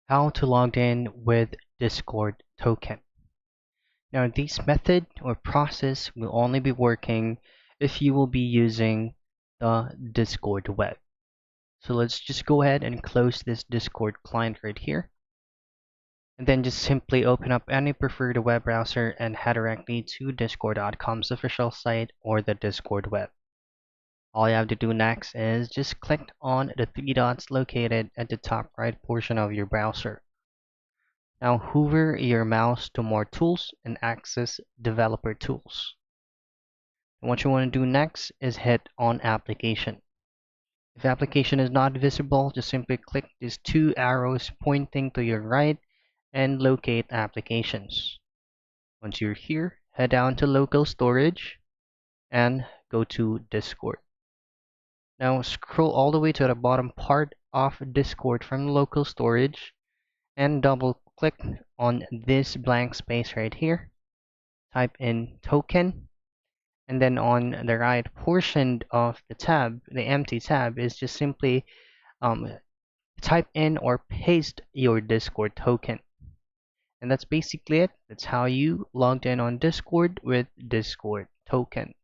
How to log in with Discord token. Now this method or process will only be working if you will be using the Discord web. So let's just go ahead and close this Discord client right here. And then just simply open up any preferred web browser and head directly to discord.com's official site or the Discord web. All you have to do next is just click on the three dots located at the top right portion of your browser. Now hover your mouse to more tools and access developer tools. And what you want to do next is hit on application. If application is not visible, just simply click these two arrows pointing to your right and locate applications. Once you're here, head down to local storage and go to Discord. Now scroll all the way to the bottom part of Discord from local storage and double click on this blank space right here. Type in token, and then on the right portion of the tab, the empty tab, is just simply type in or paste your Discord token. And that's basically it. That's how you logged in on Discord with Discord token.